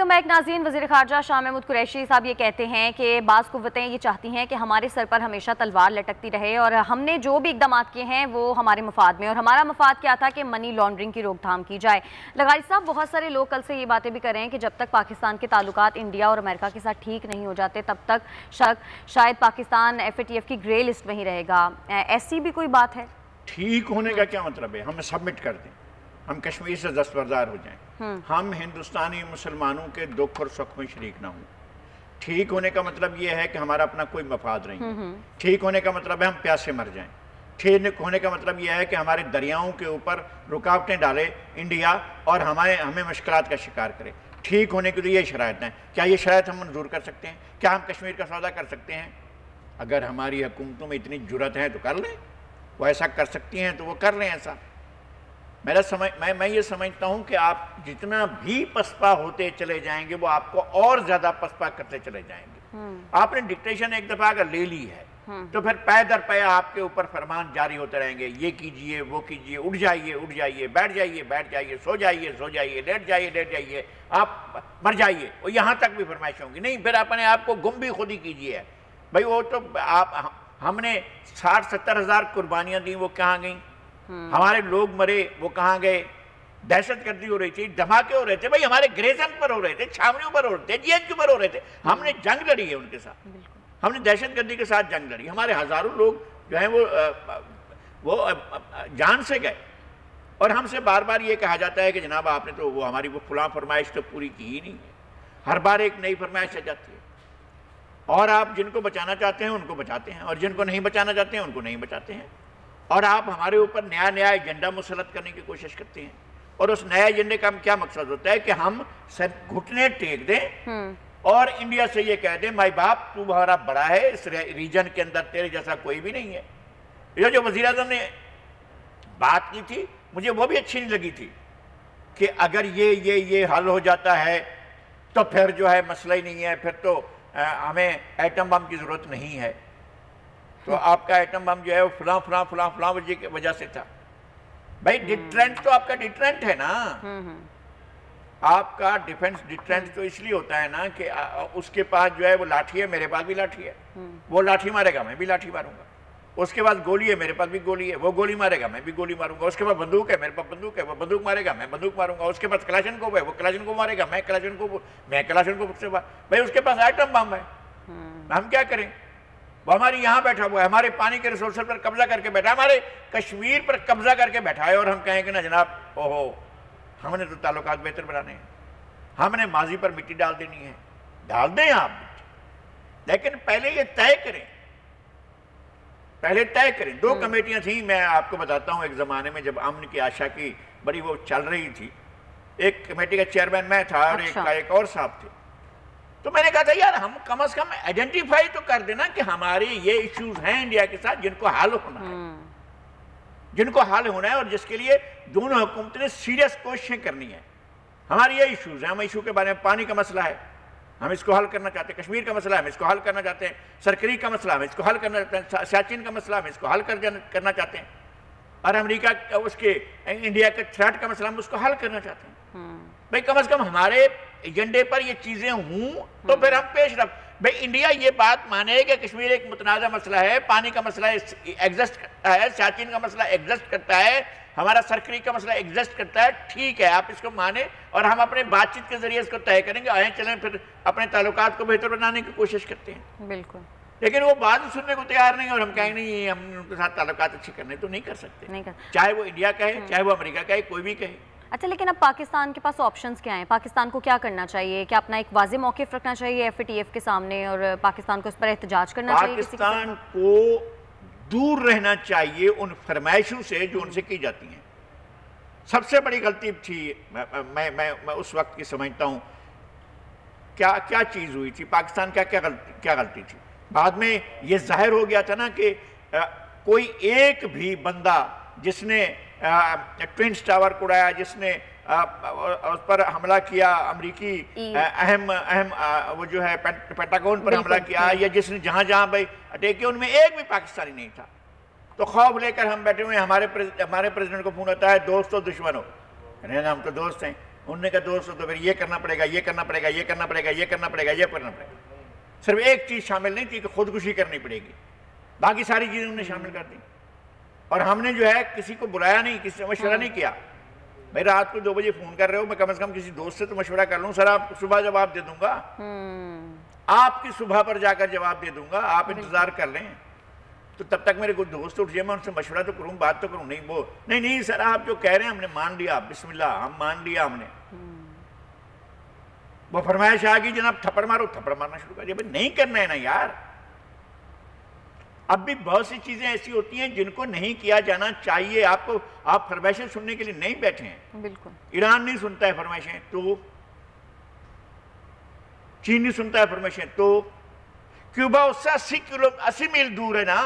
Welcome back ناظرین. وزیر خارجہ شاہ محمود قریشی صاحب یہ کہتے ہیں کہ بعض قوتیں یہ چاہتی ہیں کہ ہمارے سر پر ہمیشہ تلوار لٹکتی رہے اور ہم نے جو بھی اقدامات کیے ہیں وہ ہمارے مفاد میں، اور ہمارا مفاد کیا تھا کہ منی لانڈرنگ کی روک تھام کی جائے. لغاری صاحب، بہت سارے لوگ کل سے یہ باتیں بھی کر رہے ہیں کہ جب تک پاکستان کے تعلقات انڈیا اور امریکہ کے ساتھ ٹھیک نہیں ہو جاتے تب تک شاید پاکستان FATF کی گرے لسٹ میں ہی رہے گا. ایسی بھی کوئی بات ہے؟ ٹھیک ہونے کا کیا مطلب ہے؟ ہم سبمٹ کر دیں، ہم کشمیر سے دستبردار ہو جائیں، ہم ہندوستانی مسلمانوں کے دکھ اور سکھ میں شریک نہ ہوں. ٹھیک ہونے کا مطلب یہ ہے کہ ہمارا اپنا کوئی مفاد نہیں. ٹھیک ہونے کا مطلب ہے ہم پیاسے مر جائیں. ٹھیک ہونے کا مطلب یہ ہے کہ ہمارے دریاؤں کے اوپر رکاوٹیں ڈالے انڈیا اور ہمیں مشکلات کا شکار کرے. ٹھیک ہونے کے لیے یہ شرائط ہیں. کیا یہ شرائط ہم منظور کر سکتے ہیں؟ کیا ہم کشمیر کا سودا کر سکتے ہیں؟ اگر ہماری حکومتوں میں اتنی جرات ہے تو کر لیں. وہ ایسا کر سکتی ہیں تو وہ کر لیں ایسا. میں یہ سمجھتا ہوں کہ آپ جتنا بھی پسپا ہوتے چلے جائیں گے وہ آپ کو اور زیادہ پسپا کرتے چلے جائیں گے. آپ نے ڈکٹیشن ایک دفعہ اگر لے لی ہے تو پھر پے در پے آپ کے اوپر فرمان جاری ہوتے رہیں گے. یہ کیجئے، وہ کیجئے، اٹھ جائیے، بیٹھ جائیے، سو جائیے، لیٹ جائیے، آپ مر جائیے. وہ یہاں تک بھی فرمائشیں ہوں گی. نہیں، پھر اپنے آپ کو گم بھی خود ہی کیجئے. بھائی وہ تو ہم نے 60-70 ہزار قربانیاں دیں، وہ کہاں گئیں؟ ہمارے لوگ مرے، وہ کہاں گئے؟ دہشت گردی ہو رہی تھی، دھماکے ہو رہے تھے، بھائی ہمارے گریزن پر ہو رہے تھے، چھاونیوں پر ہو رہے تھے، GHQ پر ہو رہے تھے. ہم نے جنگ لڑی ہے ان کے ساتھ، ہم نے دہشت گردی کے ساتھ جنگ لڑی. ہمارے ہزاروں لوگ جو ہیں وہ جان سے گئے. اور ہم سے بار بار یہ کہا جاتا ہے کہ جناب آپ نے تو وہ ہماری وہ فلاں فرمائش تو پوری کی ہی نہیں ہے. ہر بار ایک نئی فرمائش آ جاتی ہے اور آپ جن کو بچانا چاہتے ہیں ان کو بچاتے ہیں اور جن کو نہیں بچانا چاہتے ہیں ان کو نہیں بچاتے ہیں. اور آپ ہمارے اوپر نیا ایجنڈا مسلط کرنے کی کوشش کرتے ہیں. اور اس نئے ایجنڈے کا کیا مقصد ہوتا ہے کہ ہم گھٹنے ٹیک دیں اور انڈیا سے یہ کہہ دیں مائی باپ تو ہمارا بڑا ہے، اس ریجن کے اندر تیرے جیسا کوئی بھی نہیں ہے. یہ جو وزیر اعظم نے بات کی تھی مجھے وہ بھی اچھی نہیں لگی تھی کہ اگر یہ حل ہو جاتا ہے تو پھر جو ہے مسئلہ ہی نہیں ہے، پھر تو ہمیں ایٹم بم کی ضرورت نہیں ہے. تو آپ کا ایٹم بم جو ہے وہ فلاں وجہ سے تھا. بھائی ڈیٹرنٹ تو آپ کا ڈیٹرنٹ ہے نا. آپ کا ڈیفنس ڈیٹرنٹ تو اس لیے ہوتا ہے نا کہ اس کے پاس جو ہے وہ لاٹھی ہے، میرے پاس بھی لاٹھی ہے. وہ لاٹھی مارے گا میں بھی لاٹھی ماروں گا. اس کے پاس گولی ہے، میرے پاس بھی گولی ہے. وہ گولی مارے گا میں بھی گولی ماروں گا. اس کے پاس بندوق ہے، میرے پاس بندوق ہے. وہ بندوق مارے گا میں بندوق ماروں گا. اس کے پاس کلاشنکوف ہے، وہ کلاشنکوف مارے گا میں کلاشنکوف سے. بھائی اس کے پاس ایٹم بم ہے، ہم کیا کریں؟ وہ ہماری یہاں بیٹھا ہوا ہے، ہمارے پانی کے ریسورسز پر قبضہ کر کے بیٹھا ہے، ہمارے کشمیر پر قبضہ کر کے بیٹھا ہے. اور ہم کہیں کہ نا جناب اوہو ہم نے تو تعلقات بہتر بنانے ہیں، ہم نے ماضی پر مٹی ڈال دینی ہے. ڈال دیں آپ مٹی، لیکن پہلے یہ طے کریں. 2 کمیٹیاں تھیں، میں آپ کو بتاتا ہوں. ایک زمانے میں جب امن کی آشا کی بڑی وہ چل رہی تھی، ایک کمیٹی کا چیئرمین میں تھا اور ایک اور صاحب تھے. تو میں نے کہا تھا یار ہم کم از کم آئیڈینٹیفائی تو کر دینا کہ ہمارے یہ ایشوز ہیں انڈیا کے ساتھ جن کو حل ہونا ہے اور جس کے لیے دونوں حکومتوں نے سیریس کوششیں کرنی ہیں. ہمارے یہ ایشوز ہیں. ہم ایشو کے بارے میں پانی کا مسئلہ ہے، ہم اس کو حل کرنا چاہتے ہیں. کشمیر کا مسئلہ ہے، ہم اس کو حل کرنا چاہتے ہیں. سرکری کا مسئلہ ہم اس کو حل کرنا چاہتے ہیں. سیاچن کا مسئلہ ہم اس کو حل کرنا چاہتے ہیں. اور امریکہ اس کے انڈیا کے تھریٹ کا مسئلہ ہم اس کو حل کرنا چاہتے ہیں. بھئی کم از کم ہمارے ایجنڈے پر یہ چیزیں ہوں تو پھر ہم پیش رفت. بھئی انڈیا یہ بات مانے کہ کشمیر ایک متنازع مسئلہ ہے، پانی کا مسئلہ ایگزسٹ کرتا ہے، سیاچن کا مسئلہ ایگزسٹ کرتا ہے، ہمارا سرکری کا مسئلہ ایگزسٹ کرتا ہے. ٹھیک ہے، آپ اس کو مانیں اور ہم اپنے بات چیت کے ذریعے اس کو طے کریں گے. آئیں چلیں پھر اپنے تعلقات کو بہتر بنانے کی کوشش کرتے ہیں. بالکل. لیکن وہ بات سننے کو تیار نہیں اور ہم کہیں نہیں ہم ان کے ساتھ تعلقات اچھے کرنے تو نہیں کر سکتے، چاہے وہ انڈیا کہے چاہے وہ امریکہ کہے، کوئی بھی کہے. اچھا، لیکن اب پاکستان کے پاس آپشنز کیا ہیں؟ پاکستان کو کیا کرنا چاہیے؟ کیا اپنا ایک واضح موقف رکھنا چاہیے FATF کے سامنے اور پاکستان کو اس پر احتجاج کرنا چاہیے؟ پاکستان کو دور رہنا چاہیے ان فرمائشوں سے جو ان سے کی جاتی ہیں. سب سے بڑی غلطی تھی، میں اس وقت کی سمجھتا ہوں کیا چیز ہوئی تھی پاکستان کیا غلطی تھی. بعد میں یہ ظاہر ہو گیا تھا نا کہ کوئی ایک بھی بندہ جس نے ٹوئنس ٹاور کو اڑایا، جس نے اس پر حملہ کیا، امریکی اہم وہ جو ہے پینٹاگون پر حملہ کیا، یا جس نے جہاں بھائی اٹیک کیا، ان میں ایک بھی پاکستانی نہیں تھا. تو خوف لے کر ہم بیٹھے ہوئے ہیں. ہمارے پریزیڈنٹ کو فون ہوتا ہے دوست و دشمن ہو. ہم تو دوست ہیں. انہوں نے کہا دوستو تو پھر یہ کرنا پڑے گا، یہ کرنا پڑے گا، یہ کرنا پڑے گا، یہ کرنا پڑے گا، یہ کرنا پڑے گا. صرف ایک چیز شامل نہیں تھی کہ خودکشی کرنی پڑے گی، باقی ساری چیزیں انہوں نے شامل کر دی. اور ہم نے جو ہے کسی کو بلایا نہیں، کسی سے مشورہ نہیں کیا. بھائی رات کو 2 بجے فون کر رہے ہو، میں کم از کم کسی دوست سے تو مشورہ کر لوں، سر آپ کو صبح جواب دے دوں گا، آپ کی صبح پر جا کر جواب دے دوں گا، آپ انتظار کر لیں. تو تب تک میرے کوئی دوست اٹھ جائے، میں ان سے مشورہ تو کروں، بات تو کروں. نہیں وہ نہیں سر آپ جو کہہ رہے ہیں ہم نے مان لیا، بسم اللہ ہم مان لیا ہم نے. وہ فرمائش آ گئی جناب تھپڑ مارو، تھپڑ مارنا شروع کر دیا. بھائی نہیں کرنا ہے نا یار. اب بھی بہت سی چیزیں ایسی ہوتی ہیں جن کو نہیں کیا جانا چاہیے. آپ فرمائشیں سننے کے لیے نہیں بیٹھے ہیں. بالکل ایران نہیں سنتا ہے فرمائشیں تو، چین نہیں سنتا ہے فرمائشیں تو، کیوبا اس سے 80 میل دور ہے نا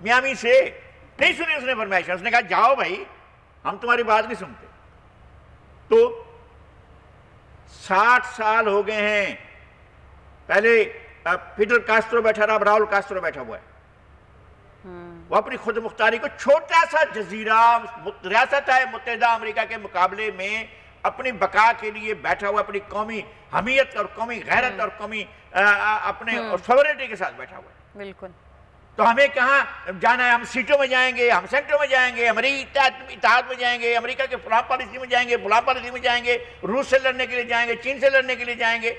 میامی سے. نہیں سنی اس نے فرمائشیں، اس نے کہا جاؤ بھائی ہم تمہاری بات نہیں سنتے. تو 60 سال ہو گئے ہیں. پہلے فیڈل کاسٹرو بیٹھا رہا، اب راؤل کاسٹرو بیٹھا ہوا ہے. وہ اپنی خود مختاری کو چھوٹا سا جزیرہ ریاست ہے متحدہ امریکہ کے مقابلے میں اپنی بقا کے لیے بیٹھا ہوا، اپنی قومی حمیت اور قومی غیرت اور قومی اپنے سوورنٹی کے ساتھ بیٹھا ہوا ہے. بالکل. تو ہمیں کہاں جانا ہے؟ ہم سیٹوں میں جائیں گے، ہم سینٹروں میں جائیں گے، امریکہ اتحاد میں جائیں گے، امریکہ کے فلاں پالیسی میں جائیں گے، فلاں پالیسی میں جائیں گے، روس سے لڑنے کے لیے جائیں گے، چین سے لڑنے کے لیے جائیں گے.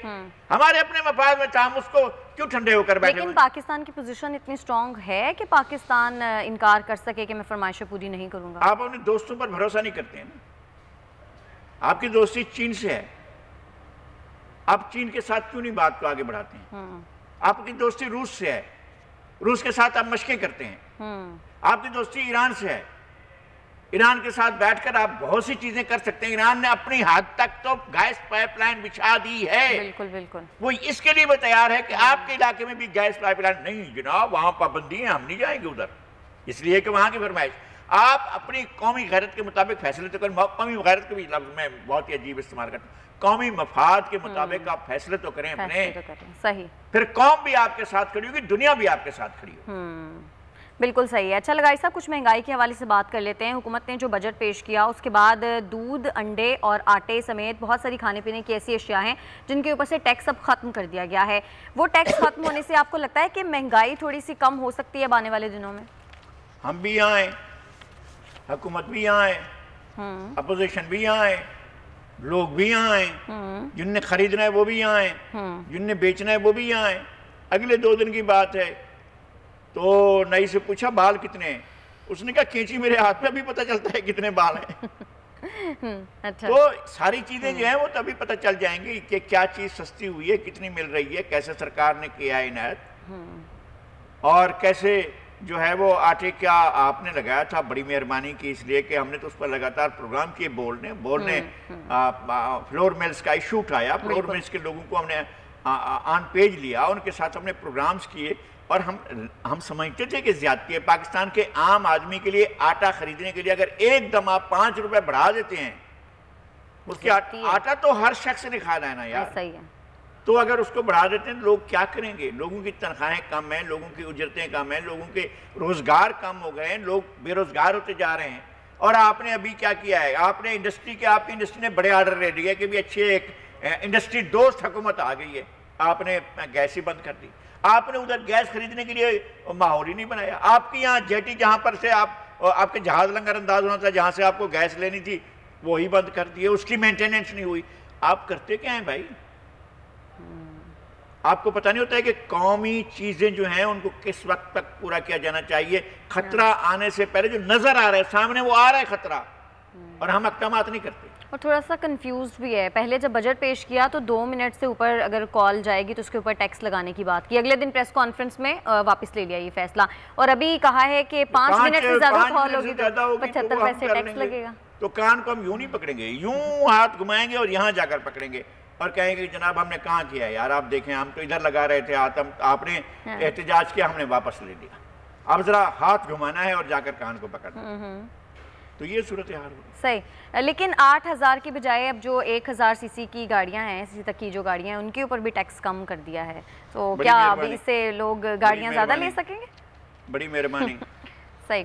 ہمارے اپنے مفاد میں تھا، ہم اس کو کیوں ٹھنڈے ہو کر بیٹھے ہوئے؟ لیکن پاکستان کی پوزیشن اتنی سٹرونگ ہے کہ پاکستان انکار کر سکے کہ میں فرمائشیں پوری نہیں کروں گا. آپ اپنے دوستوں پر بھروسہ نہیں کرتے ہیں نا. آپ کی دوستی چین سے ہے، آپ چین کے ساتھ کیوں نہیں بات کو آگے بڑھاتے ہیں؟ آپ کی دوستی روس سے ہے، روس کے ساتھ آپ مشقیں کرتے ہیں. آپ کی دوستی ایران سے ہے، ایران کے ساتھ بیٹھ کر آپ بہت سی چیزیں کر سکتے ہیں. ایران نے اپنی حد تک تو گیس پائپ لائن بچھا دی ہے. بالکل بالکل. وہ اس کے لیے بھی تیار ہے کہ آپ کے علاقے میں بھی گیس پائپ لائن نہیں جناب وہاں پابندی ہیں، ہم نہیں جائیں گے ادھر، اس لیے کہ وہاں کی فرمائش. آپ اپنی قومی غیرت کے مطابق فیصلے تو کریں. قومی غیرت کے بھی لفظ میں بہت ہی عجیب استعمال کرتا ہوں. قومی مفاد کے مطابق آپ فیصلے تو کریں اپنے، صحیح. پھر قوم بھی آپ کے ساتھ کھڑی ہوگی، دنیا بھی آپ کے ساتھ کھڑی ہوگی. بالکل صحیح ہے. اچھا لگائی صاحب، کچھ مہنگائی کے حوالے سے بات کر لیتے ہیں. حکومت نے جو بجٹ پیش کیا اس کے بعد دودھ، انڈے اور آٹے سمیت بہت ساری کھانے پینے کی ایسی اشیاء ہیں جن کے اوپر سے ٹیکس اب ختم کر دیا گیا ہے. وہ ٹیکس ختم ہونے سے آپ کو لگتا ہے کہ مہنگائی تھوڑی سی کم ہو سکتی ہے آنے والے دنوں میں؟ ہم بھی آئیں، حکومت بھی آئیں، اپوزیشن بھی آئیں، لوگ بھی آئیں، جن نے خریدنا ہے وہ بھی آئیں، جن نے بیچنا ہے وہ بھی آئیں. اگلے 2 دن کی بات ہے تو نئی سے پوچھا بال کتنے ہیں؟ اس نے کہا کینچی میرے ہاتھ میں ابھی پتہ چلتا ہے کتنے بال ہیں. تو ساری چیزیں جو ہیں وہ تو ابھی پتہ چل جائیں گی کہ کیا چیز سستی ہوئی ہے، کتنی مل رہی ہے، کیسے سرکار نے کیا ہے عنایت، اور کیسے جو ہے وہ آٹے کیا آپ نے لگایا تھا. بڑی مہربانی کی اس لیے کہ ہم نے تو اس پر لگاتار پروگرام کیے. بورڈ نے فلور ملز کا ایشو اٹھایا، فلور ملز کے لوگوں کو ہم نے آن پیج لیا، ان کے ساتھ ہم نے پروگرامز کیے. اور ہم سمجھتے تھے کہ زیادتی ہے. پاکستان کے عام آدمی کے لیے آٹا خریدنے کے لیے اگر ایک دم آپ 5 روپے بڑھا دیتے ہیں، اس کی آٹا تو ہر شخص نے کھانا ہے نا یار. صحیح ہے. تو اگر اس کو بڑھا دیتے ہیں لوگ کیا کریں گے؟ لوگوں کی تنخواہیں کم ہیں، لوگوں کی اجرتیں کم ہیں، لوگوں کے روزگار کم ہو گئے ہیں، لوگ بے روزگار ہوتے جا رہے ہیں. اور آپ نے ابھی کیا کیا ہے؟ آپ نے انڈسٹری کے، آپ کی انڈسٹری نے بڑے آرڈر لے لیے کہ بھی اچھے ایک انڈسٹری دوست حکومت آ گئی ہے. آپ نے گیس ہی بند کر دی. آپ نے ادھر گیس خریدنے کے لیے ماحول ہی نہیں بنایا. آپ کی یہاں جیٹی جہاں پر سے آپ کے جہاز لنگر انداز ہونا تھا، جہاں سے آپ کو گیس لینی تھی، وہی بند کر دیے. اس کی مینٹیننس نہیں ہوئی. آپ کرتے کیا ہیں بھائی؟ آپ کو پتہ نہیں ہوتا ہے کہ قومی چیزیں جو ہیں ان کو کس وقت تک پورا کیا جانا چاہیے. خطرہ آنے سے پہلے جو نظر آ رہا ہے سامنے، وہ آ رہا ہے خطرہ، اور ہم اقدامات نہیں کرتے. اور تھوڑا سا کنفیوزڈ بھی ہے. پہلے جب بجٹ پیش کیا تو 2 منٹ سے اوپر اگر کال جائے گی تو اس کے اوپر ٹیکس لگانے کی بات کی. اگلے دن پریس کانفرنس میں واپس لے لیا یہ فیصلہ، اور ابھی کہا ہے کہ 5 منٹ سے زیادہ کال ہوگی تو 75 پیسے ٹیکس لگے گا. تو کان کو ہم یوں نہیں پکڑیں گے، یوں ہاتھ گھمائیں گے اور یہاں جا کر پکڑیں گے اور کہیں گے جناب ہم نے کہاں کیا ہے یار، آپ دیکھیں ہم تو ادھر لگا رہے تھے ہاتھ، آپ نے احتجاج کیا، ہم نے واپس لے لیا. اب ذرا ہاتھ گھمانا ہے اور جا کر کان کو پکڑنا. تو یہ صورتحال ہوگی. صحیح. لیکن 8,000 کی بجائے اب جو 1,000 سی سی کی گاڑیاں ہیں، سی سی تک کی جو گاڑیاں ہیں، ان کے اوپر بھی ٹیکس کم کر دیا ہے. تو کیا ابھی اس سے لوگ گاڑیاں زیادہ لے سکیں گے؟ بڑی مہربانی. صحیح.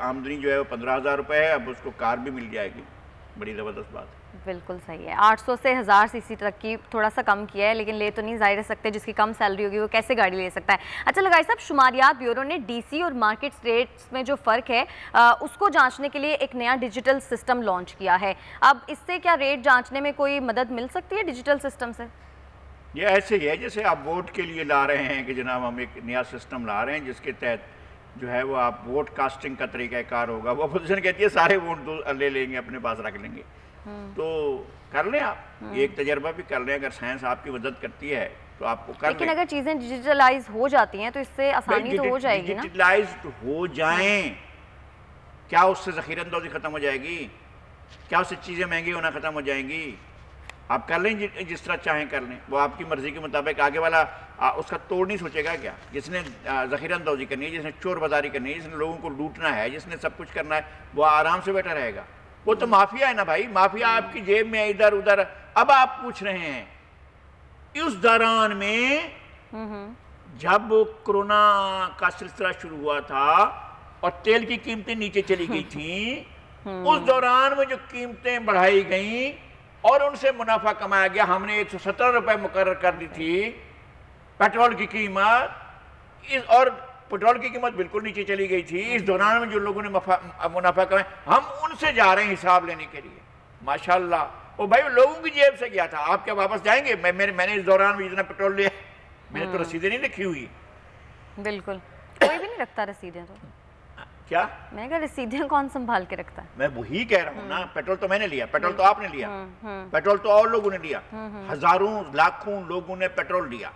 آمدنی جو ہے وہ 15,000 روپے ہے, اب اس کو کار بھی مل جائے گی. بڑی زبردست بات. بالکل صحیح ہے. 800 سے 1000 سی سی تک کی تھوڑا سا کم کیا ہے, لیکن لے تو نہیں ظاہر سکتے, جس کی کم سیلری ہوگی وہ کیسے گاڑی لے سکتا ہے. اچھا لگائی صاحب, شماریات بیورو نے ڈی سی اور مارکیٹ ریٹس میں جو فرق ہے اس کو جانچنے کے لیے ایک نیا ڈیجیٹل سسٹم لانچ کیا ہے. اب اس سے کیا ریٹ جانچنے میں کوئی مدد مل سکتی ہے ڈیجیٹل سسٹم سے؟ یہ ایسے ہی ہے جیسے آپ ووٹ کے لیے لا رہے ہیں کہ جناب ہم ایک نیا سسٹم لا رہے ہیں جس کے تحت جو ہے وہ آپ ووٹ کاسٹنگ کا طریقہ کار ہوگا. وہ اپوزیشن کہتی ہے سارے ووٹ لے لیں گے, اپنے پاس رکھ لیں گے. تو کر لیں آپ, ایک تجربہ بھی کر لیں, اگر سائنس آپ کی مدد کرتی ہے تو آپ کو کر لیں. لیکن اگر چیزیں ڈیجیٹلائز ہو جاتی ہیں تو اس سے آسانی تو ہو جائے گی نا. ڈیجیٹلائزڈ ہو جائیں, کیا اس سے ذخیرہ اندوزی ختم ہو جائے گی؟ کیا اس سے چیزیں مہنگی ہونا ختم ہو جائیں گی؟ آپ کر لیں جس طرح چاہیں کر لیں, وہ آپ کی مرضی کے مطابق. آگے والا اس کا توڑ نہیں سوچے گا کیا؟ جس نے ذخیرہ اندوزی کرنی ہے, جس نے چور بازاری کرنی ہے, جس نے لوگوں کو لوٹنا ہے, جس نے سب کچھ کرنا ہے, وہ آرام سے بیٹھا رہے گا. وہ تو مافیا ہے نا بھائی, مافیا آپ کی جیب میں ادھر ادھر. اب آپ پوچھ رہے ہیں اس دوران میں جب کرونا کا سلسلہ شروع ہوا تھا اور تیل کی قیمتیں نیچے چلی گئی تھیں, اس دوران میں جو قیمتیں بڑھائی گئیں اور ان سے منافع کمایا گیا, ہم نے 117 روپے مقرر کر دی تھی پیٹرول کی قیمت, اور پیٹرول کی قیمت بالکل نیچے چلی گئی تھی. اس دوران میں جو لوگوں نے منافع کمایا, ہم ان سے جا رہے ہیں حساب لینے کے لیے. ماشاءاللہ, وہ بھائی لوگوں کی جیب سے گیا تھا. آپ کیا واپس جائیں گے؟ میں نے اس دوران میں جتنا پیٹرول لیا, میں نے تو رسیدیں نہیں رکھی ہوئی. بالکل, کوئی بھی نہیں رکھتا رسیدیں. تو کیا میں کہا رسیدیں کون سنبھال کے رکھتا ہے؟ میں وہی کہہ رہا ہوں نا, پیٹرول تو میں نے لیا, پیٹرول تو آپ نے لیا, پیٹرول تو اور لوگوں نے لیا, ہزاروں لاکھوں لوگوں نے پیٹرول لیا.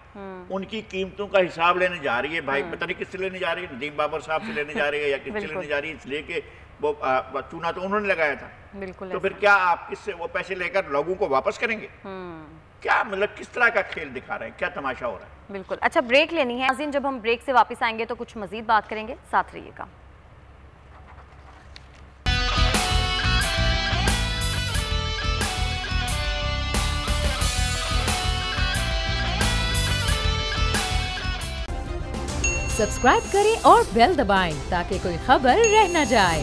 ان کی قیمتوں کا حساب لینے جا رہی ہے بھائی, پتہ نہیں کس سے لینے جا رہی ہے, ندیم بابر صاحب سے لینے جا رہی ہے یا کس سے لینے جا رہی ہے, اس لیے کہ وہ چونا تو انہوں نے لگایا تھا. بالکل. تو پھر کیا آپ کس سے وہ پیسے لے کر لوگوں کو واپس کریں گے؟ کیا مطلب کس طرح کا کھیل دکھا رہے ہیں, کیا تماشا ہو رہا ہے؟ بالکل. اچھا بریک لینی ہے ناظرین, جب ہم بریک سے واپس آئیں گے تو کچھ مزید بات کریں گے, ساتھ رہیے گا. سبسکرائب کریں اور بیل دبائیں تاکہ کوئی خبر رہ نہ جائے.